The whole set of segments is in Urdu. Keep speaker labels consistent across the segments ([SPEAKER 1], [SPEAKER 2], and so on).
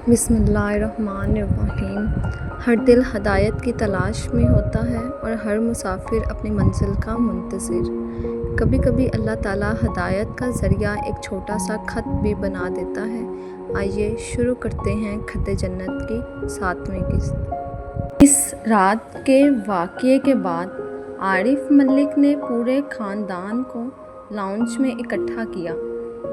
[SPEAKER 1] بسم اللہ الرحمن الرحیم۔ ہر دل ہدایت کی تلاش میں ہوتا ہے اور ہر مسافر اپنی منزل کا منتظر۔ کبھی کبھی اللہ تعالیٰ ہدایت کا ذریعہ ایک چھوٹا سا خط بھی بنا دیتا ہے۔ آئیے شروع کرتے ہیں خط جنت کی 7ویں قسط۔ اس رات کے واقعے کے بعد عارف ملک نے پورے خاندان کو لاؤنج میں اکٹھا کیا۔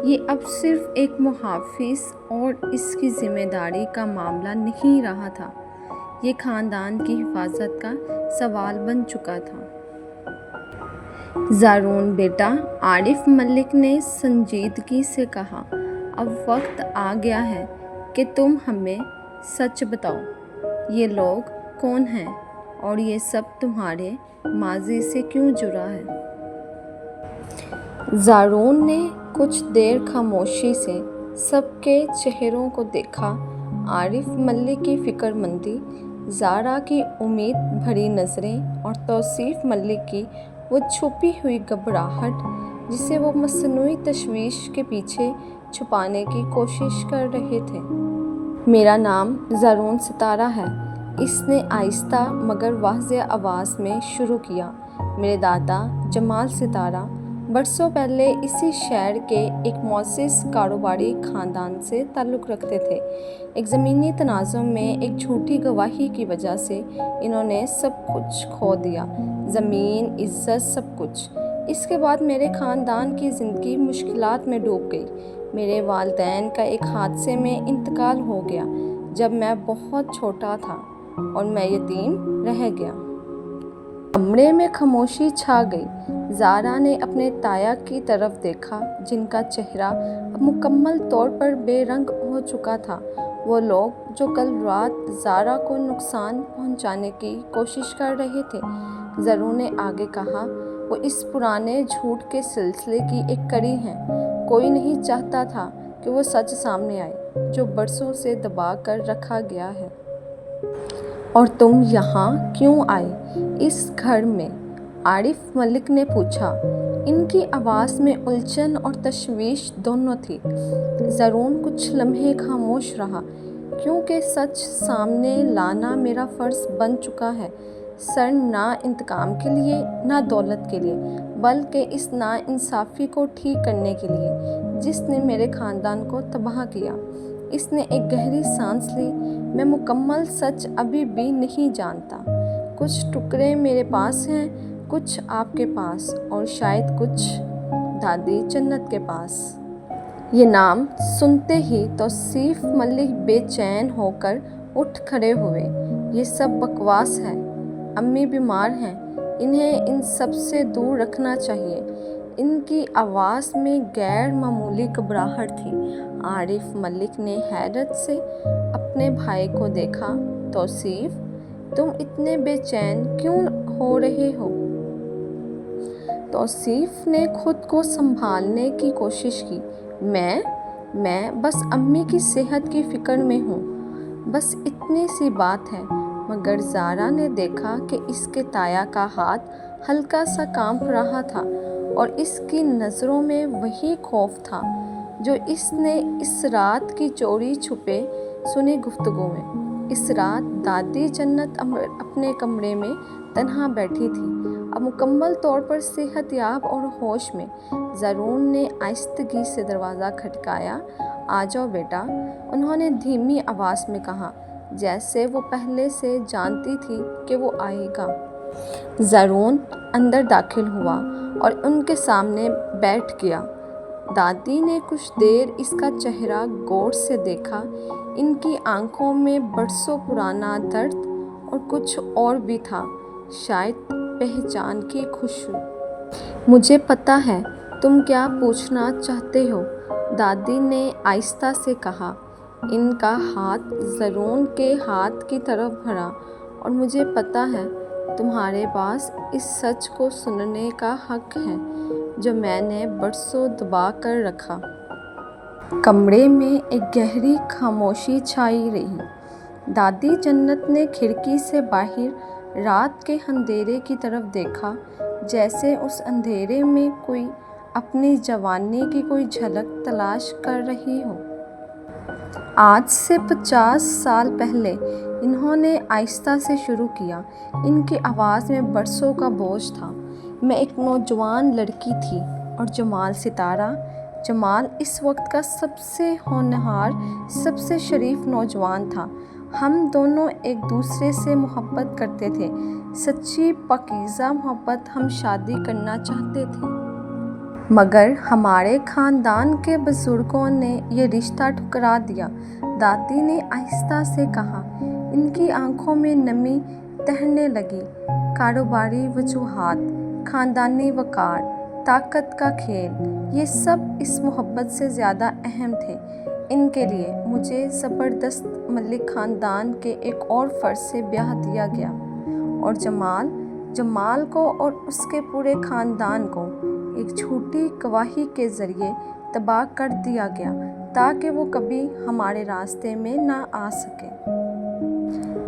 [SPEAKER 1] یہ اب صرف ایک محافظ اور اس کی ذمہ داری کا معاملہ نہیں رہا تھا، یہ خاندان کی حفاظت کا سوال بن چکا تھا۔ زارون بیٹا، عارف ملک نے سنجیدگی سے کہا، اب وقت آ گیا ہے کہ تم ہمیں سچ بتاؤ۔ یہ لوگ کون ہیں اور یہ سب تمہارے ماضی سے کیوں جڑا ہے؟ زارون نے کچھ دیر خاموشی سے سب کے چہروں کو دیکھا۔ عارف ملک کی فکر مندی، زارا کی امید بھری نظریں اور توصیف ملک کی وہ چھپی ہوئی گھبراہٹ جسے وہ مصنوعی تشویش کے پیچھے چھپانے کی کوشش کر رہے تھے۔ میرا نام زارون ستارہ ہے، اس نے آہستہ مگر واضح آواز میں شروع کیا۔ میرے دادا جمال ستارہ برسوں پہلے اسی شہر کے ایک معزز کاروباری خاندان سے تعلق رکھتے تھے۔ ایک زمینی تنازع میں ایک جھوٹی گواہی کی وجہ سے انہوں نے سب کچھ کھو دیا، زمین، عزت، سب کچھ۔ اس کے بعد میرے خاندان کی زندگی مشکلات میں ڈوب گئی۔ میرے والدین کا ایک حادثے میں انتقال ہو گیا جب میں بہت چھوٹا تھا اور میں یتیم رہ گیا۔ کمرے میں خاموشی چھا گئی۔ زارا نے اپنے تایا کی طرف دیکھا جن کا چہرہ اب مکمل طور پر بے رنگ ہو چکا تھا۔ وہ لوگ جو کل رات زارا کو نقصان پہنچانے کی کوشش کر رہے تھے، زارون نے آگے کہا، وہ اس پرانے جھوٹ کے سلسلے کی ایک کڑی ہیں۔ کوئی نہیں چاہتا تھا کہ وہ سچ سامنے آئے جو برسوں سے دبا کر رکھا گیا ہے۔ اور تم یہاں کیوں آئے اس گھر میں؟ عارف ملک نے پوچھا۔ ان کی آواز میں الجھن اور تشویش دونوں تھی۔ زارون کچھ لمحے خاموش رہا۔ کیونکہ سچ سامنے لانا میرا فرض بن چکا ہے، سر، نہ انتقام کے لیے نہ دولت کے لیے، بلکہ اس ناانصافی کو ٹھیک کرنے کے لیے جس نے میرے خاندان کو تباہ کیا۔ اس نے ایک گہری سانس لی۔ میں مکمل سچ ابھی بھی نہیں جانتا۔ کچھ ٹکڑے میرے پاس ہیں، کچھ آپ کے پاس، اور شاید کچھ دادی جنت کے پاس۔ یہ نام سنتے ہی توصیف ملک بے چین ہو کر اٹھ کھڑے ہوئے۔ یہ سب بکواس ہے، امی بیمار ہیں، انہیں ان سب سے دور رکھنا چاہیے۔ ان کی آواز میں غیر معمولی گھبراہٹ تھی۔ عارف ملک نے حیرت سے اپنے بھائی کو دیکھا۔ توصیف، تم اتنے بے چین کیوں ہو رہے ہو؟ توصیف نے خود کو سنبھالنے کی کوشش کی۔ میں بس امی کی صحت کی فکر میں ہوں، بس اتنی سی بات ہے۔ مگر زارا نے دیکھا کہ اس کے تایا کا ہاتھ ہلکا سا کانپ رہا تھا اور اس کی نظروں میں وہی خوف تھا جو اس نے اس رات کی چوری چھپے سنی گفتگو میں۔ اس رات دادی جنت اپنے کمرے میں تنہا بیٹھی تھی، اب مکمل طور پر صحت یاب اور ہوش میں۔ زارون نے آہستگی سے دروازہ کھٹکایا۔ آ جاؤ بیٹا، انہوں نے دھیمی آواز میں کہا، جیسے وہ پہلے سے جانتی تھی کہ وہ آئے گا۔ زارون اندر داخل ہوا اور ان کے سامنے بیٹھ گیا۔ دادی نے کچھ دیر اس کا چہرہ غور سے دیکھا۔ ان کی آنکھوں میں برسوں پرانا درد اور کچھ اور بھی تھا، شاید پہچان کی خوشبو۔ مجھے پتہ ہے تم کیا پوچھنا چاہتے ہو، دادی نے آہستہ سے کہا۔ ان کا ہاتھ زارون کے ہاتھ کی طرف بڑھا، اور مجھے پتہ ہے تمہارے پاس اس سچ کو سننے کا حق ہے جو میں نے برسوں دبا کر رکھا۔ کمرے میں ایک گہری خاموشی چھائی رہی۔ دادی جنت نے کھڑکی سے باہر رات کے اندھیرے کی طرف دیکھا، جیسے اس اندھیرے میں کوئی اپنی جوانی کی کوئی جھلک تلاش کر رہی ہو۔ آج سے 50 سال پہلے انہوں نے آہستہ سے شروع کیا۔ ان کی آواز میں برسوں کا بوجھ تھا۔ میں ایک نوجوان لڑکی تھی اور جمال ستارہ۔ جمال اس وقت کا سب سے ہونہار، سب سے شریف نوجوان تھا۔ ہم دونوں ایک دوسرے سے محبت کرتے تھے، سچی پاکیزہ محبت۔ ہم شادی کرنا چاہتے تھے، مگر ہمارے خاندان کے بزرگوں نے یہ رشتہ ٹھکرا دیا۔ دادی نے آہستہ سے کہا۔ ان کی آنکھوں میں نمی تیرنے لگی۔ کاروباری وجوہات، خاندانی وقار، طاقت کا کھیل، یہ سب اس محبت سے زیادہ اہم تھے ان کے لیے۔ مجھے زبردست ملک خاندان کے ایک اور فرد سے بیاہ دیا گیا اور جمال کو اور اس کے پورے خاندان کو ایک جھوٹی گواہی کے ذریعے تباہ کر دیا گیا تاکہ وہ کبھی ہمارے راستے میں نہ آ سکے۔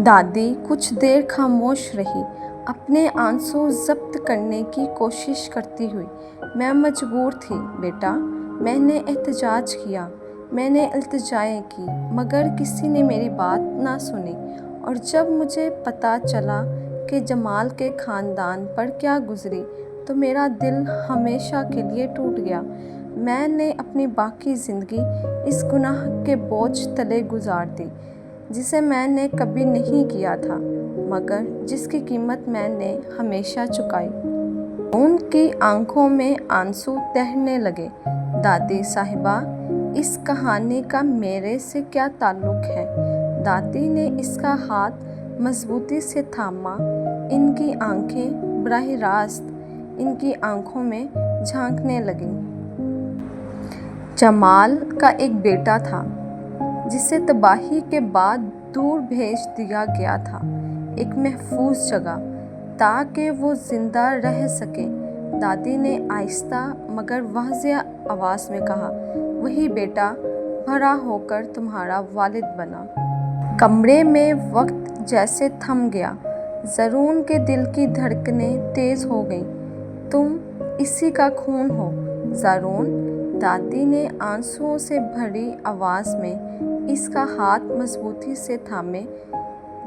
[SPEAKER 1] دادی کچھ دیر خاموش رہی، اپنے آنسو ضبط کرنے کی کوشش کرتی ہوئی۔ میں مجبور تھی بیٹا، میں نے احتجاج کیا، میں نے التجائیں کی، مگر کسی نے میری بات نہ سنی۔ اور جب مجھے پتہ چلا کہ جمال کے خاندان پر کیا گزری تو میرا دل ہمیشہ کے لیے ٹوٹ گیا۔ میں نے اپنی باقی زندگی اس گناہ کے بوجھ تلے گزار دی جسے میں نے کبھی نہیں کیا تھا، مگر جس کی قیمت میں نے ہمیشہ چکائی۔ ان کی آنکھوں میں آنسو تیرنے لگے۔ دادی صاحبہ، اس کہانی کا میرے سے کیا تعلق ہے؟ دادی نے اس کا ہاتھ مضبوطی سے تھاما۔ ان کی آنکھیں براہ راست ان کی آنکھوں میں جھانکنے لگیں۔ جمال کا ایک بیٹا تھا جسے تباہی کے بعد دور بھیج دیا گیا تھا، ایک محفوظ جگہ، تاکہ وہ زندہ رہ سکے۔ دادی نے آہستہ مگر واضح آواز میں کہا، وہی بیٹا بڑا ہو کر تمہارا والد بنا۔ کمرے میں وقت جیسے تھم گیا۔ زرون کے دل کی دھڑکنیں تیز ہو گئیں۔ تم اسی کا خون ہو زرون؟ دادی نے آنسوؤں سے بھری آواز میں اس کا ہاتھ مضبوطی سے تھامے۔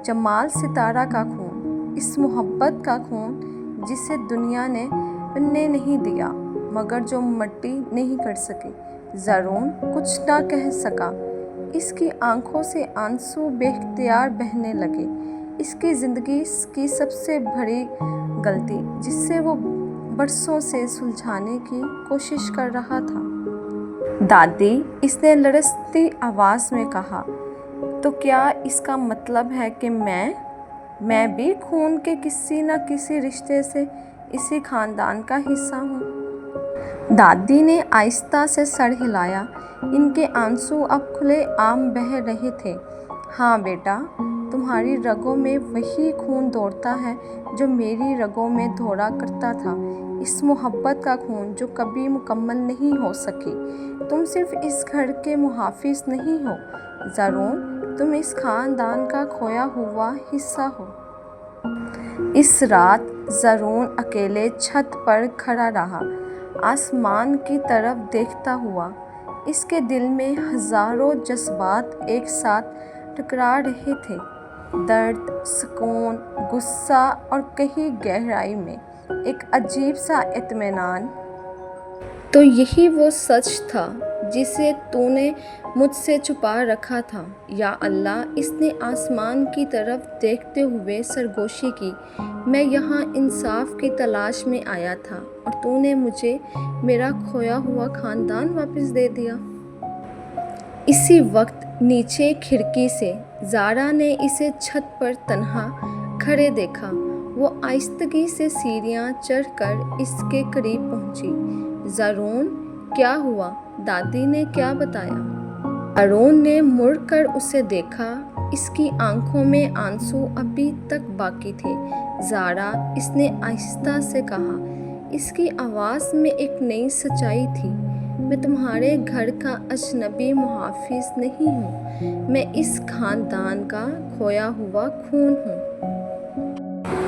[SPEAKER 1] جمال ستارہ کا خون، اس محبت کا خون جسے دنیا نے پننے نہیں دیا مگر جو مٹی نہیں کر سکی۔ زرون کچھ نہ کہہ سکا۔ اس کی آنکھوں سے آنسو بے اختیار بہنے لگے۔ اس کی زندگی کی سب سے بڑی غلطی جسے وہ برسوں سے سلجھانے کی کوشش کر رہا تھا۔ دادی، اس نے لرزتی آواز میں کہا، تو کیا اس کا مطلب ہے کہ میں بھی خون کے کسی نہ کسی رشتے سے اسی خاندان کا حصہ ہوں؟ دادی نے آہستہ سے سر ہلایا۔ ان کے آنسو اب کھلے عام بہہ رہے تھے۔ ہاں بیٹا، تمہاری رگوں میں وہی خون دوڑتا ہے جو میری رگوں میں دوڑا کرتا تھا، اس محبت کا خون جو کبھی مکمل نہیں ہو سکی۔ تم صرف اس گھر کے محافظ نہیں ہو زرون، تم اس خاندان کا کھویا ہوا حصہ ہو۔ اس رات زرون اکیلے چھت پر کھڑا رہا، آسمان کی طرف دیکھتا ہوا۔ اس کے دل میں ہزاروں جذبات ایک ساتھ ٹکرا رہے تھے، درد، سکون، غصہ اور کہیں گہرائی میں ایک عجیب سا اطمینان۔ تو یہی وہ سچ تھا جسے تو نے مجھ سے چھپا رکھا تھا۔ یا اللہ، اس نے آسمان کی طرف دیکھتے ہوئے سرگوشی کی۔ میں یہاں انصاف کی تلاش میں آیا تھا اور تو نے مجھے میرا کھویا ہوا خاندان واپس دے دیا۔ اسی وقت نیچے کھڑکی سے زارا نے اسے چھت پر تنہا کھڑے دیکھا۔ وہ آہستگی سے سیڑھیاں چڑھ کر اس کے قریب پہنچی۔ زرون، کیا ہوا؟ دادی نے کیا بتایا؟ زرون نے مڑ کر اسے دیکھا۔ اس کی آنکھوں میں آنسو ابھی تک باقی تھے۔ زارا، اس نے آہستہ سے کہا۔ اس کی آواز میں ایک نئی سچائی تھی۔ میں تمہارے گھر کا اجنبی محافظ نہیں ہوں، میں اس خاندان کا کھویا ہوا خون ہوں۔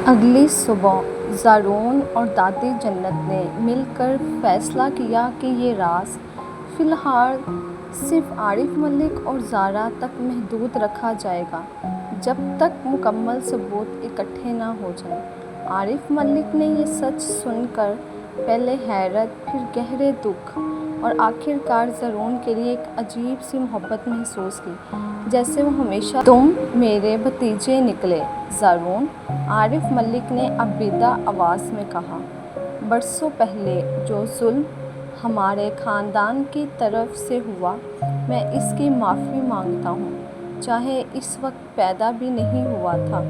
[SPEAKER 1] اگلی صبح زرون اور دادی جنت نے مل کر فیصلہ کیا کہ یہ راز فی الحال صرف عارف ملک اور زارا تک محدود رکھا جائے گا جب تک مکمل ثبوت اکٹھے نہ ہو جائیں۔ عارف ملک نے یہ سچ سن کر پہلے حیرت، پھر گہرے دکھ اور آخرکار زرون کے لیے ایک عجیب سی محبت محسوس کی، جیسے وہ ہمیشہ تم میرے بھتیجے نکلے زرون، عارف ملک نے ابیدہ آواز میں کہا۔ برسوں پہلے جو ظلم ہمارے خاندان کی طرف سے ہوا، میں اس کی معافی مانگتا ہوں، چاہے اس وقت پیدا بھی نہیں ہوا تھا۔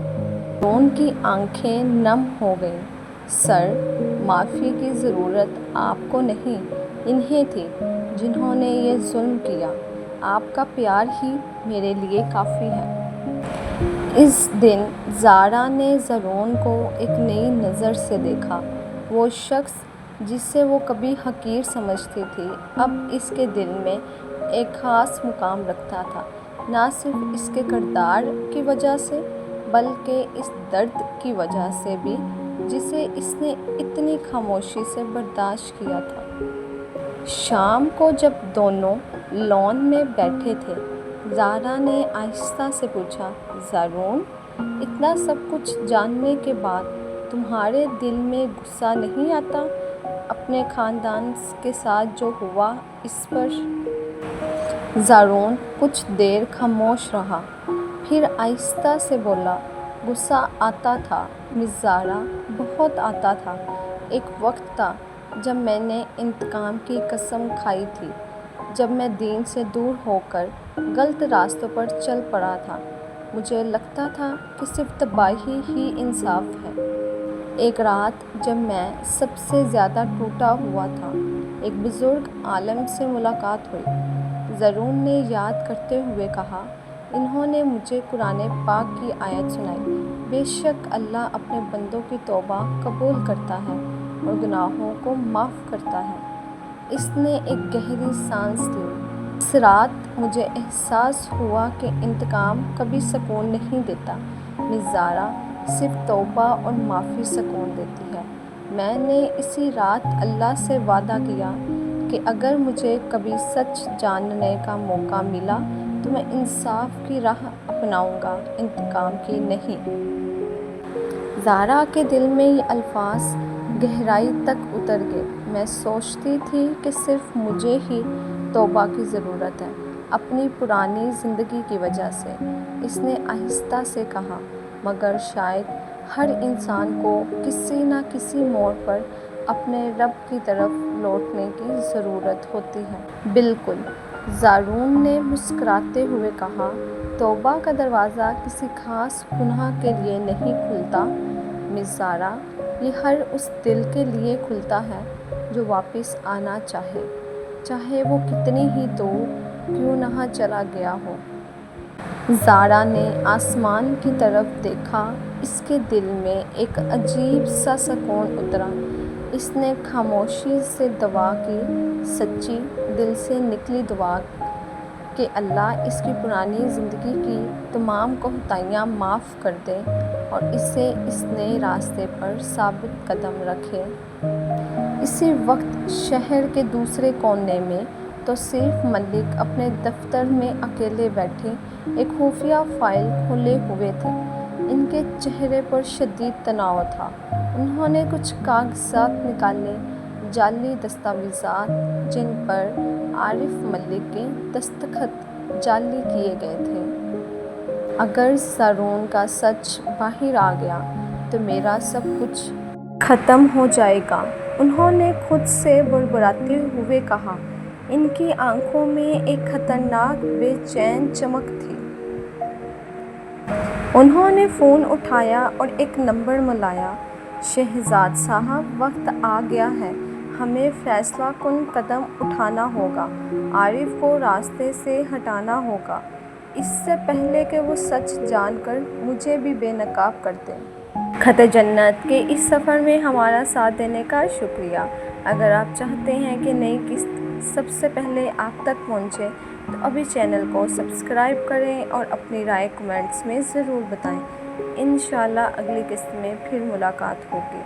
[SPEAKER 1] زرون کی آنکھیں نم ہو گئیں۔ سر، معافی کی ضرورت آپ کو نہیں، انہیں تھی جنہوں نے یہ ظلم کیا۔ آپ کا پیار ہی میرے لیے کافی ہے۔ اس دن زارا نے زرون کو ایک نئی نظر سے دیکھا۔ وہ شخص جسے وہ کبھی حقیر سمجھتی تھی، اب اس کے دل میں ایک خاص مقام رکھتا تھا، نہ صرف اس کے کردار کی وجہ سے بلکہ اس درد کی وجہ سے بھی جسے اس نے اتنی خاموشی سے برداشت کیا تھا۔ شام کو جب دونوں لان میں بیٹھے تھے، زارا نے آہستہ سے پوچھا، زرون، اتنا سب کچھ جاننے کے بعد تمہارے دل میں غصہ نہیں آتا اپنے خاندان کے ساتھ جو ہوا اس پر؟ زرون کچھ دیر خاموش رہا، پھر آہستہ سے بولا، غصہ آتا تھا مس زارا، بہت آتا تھا۔ ایک وقت تھا جب میں نے انتقام کی قسم کھائی تھی، جب میں دین سے دور ہو کر غلط راستوں پر چل پڑا تھا۔ مجھے لگتا تھا کہ صرف تباہی ہی انصاف ہے۔ ایک رات جب میں سب سے زیادہ ٹوٹا ہوا تھا، ایک بزرگ عالم سے ملاقات ہوئی، زرون نے یاد کرتے ہوئے کہا۔ انہوں نے مجھے قرآن پاک کی آیت سنائی، بے شک اللہ اپنے بندوں کی توبہ قبول کرتا ہے اور گناہوں کو معاف کرتا ہے۔ اس نے ایک گہری سانس لی۔ اس رات مجھے احساس ہوا کہ انتقام کبھی سکون نہیں دیتا مس زارا، صرف توبہ اور معافی سکون دیتی ہے۔ میں نے اسی رات اللہ سے وعدہ کیا کہ اگر مجھے کبھی سچ جاننے کا موقع ملا تو میں انصاف کی راہ اپناؤں گا، انتقام کی نہیں۔ زارا کے دل میں یہ الفاظ گہرائی تک اتر گئے۔ میں سوچتی تھی کہ صرف مجھے ہی توبہ کی ضرورت ہے، اپنی پرانی زندگی کی وجہ سے۔ اس نے آہستہ سے کہا، مگر شاید ہر انسان کو کسی نہ کسی موڑ پر اپنے رب کی طرف لوٹنے کی ضرورت ہوتی ہے۔ بالکل، زرون نے مسکراتے ہوئے کہا، توبہ کا دروازہ کسی خاص گناہ کے لیے نہیں کھلتا مس زارا، یہ ہر اس دل کے لیے کھلتا ہے جو واپس آنا چاہے، چاہے وہ کتنی ہی دور کیوں نہ چلا گیا ہو۔ زارا نے آسمان کی طرف دیکھا، اس کے دل میں ایک عجیب سا سکون اترا۔ اس نے خاموشی سے دعا کی، سچی دل سے نکلی دعا کہ اللہ اس کی پرانی زندگی کی تمام کوتاہیاں معاف کر دے اور اسے اس نئے راستے پر ثابت قدم رکھے۔ اسی وقت شہر کے دوسرے کونے میں توصیف ملک اپنے دفتر میں اکیلے بیٹھے ایک خفیہ فائل کھولے ہوئے تھے۔ ان کے چہرے پر شدید تناؤ تھا۔ انہوں نے کچھ کاغذات نکالے، جعلی دستاویزات جن پر عارف ملک کے دستخط جعلی کیے گئے تھے۔ اگر زرون کا سچ باہر آ گیا تو میرا سب کچھ ختم ہو جائے گا، انہوں نے خود سے بڑبڑاتے ہوئے کہا۔ ان کی آنکھوں میں ایک خطرناک بے چین چمک تھی۔ انہوں نے فون اٹھایا اور ایک نمبر ملایا۔ شہزاد صاحب، وقت آ گیا ہے، ہمیں فیصلہ کن قدم اٹھانا ہوگا، عارف کو راستے سے ہٹانا ہوگا، اس سے پہلے کہ وہ سچ جان کر مجھے بھی بے نقاب کر دیں۔ خط جنت کے اس سفر میں ہمارا ساتھ دینے کا شکریہ۔ اگر آپ چاہتے ہیں کہ نئی قسط سب سے پہلے آپ تک پہنچے تو ابھی چینل کو سبسکرائب کریں اور اپنی رائے کمنٹس میں ضرور بتائیں۔ انشاءاللہ اگلی قسط میں پھر ملاقات ہوگی۔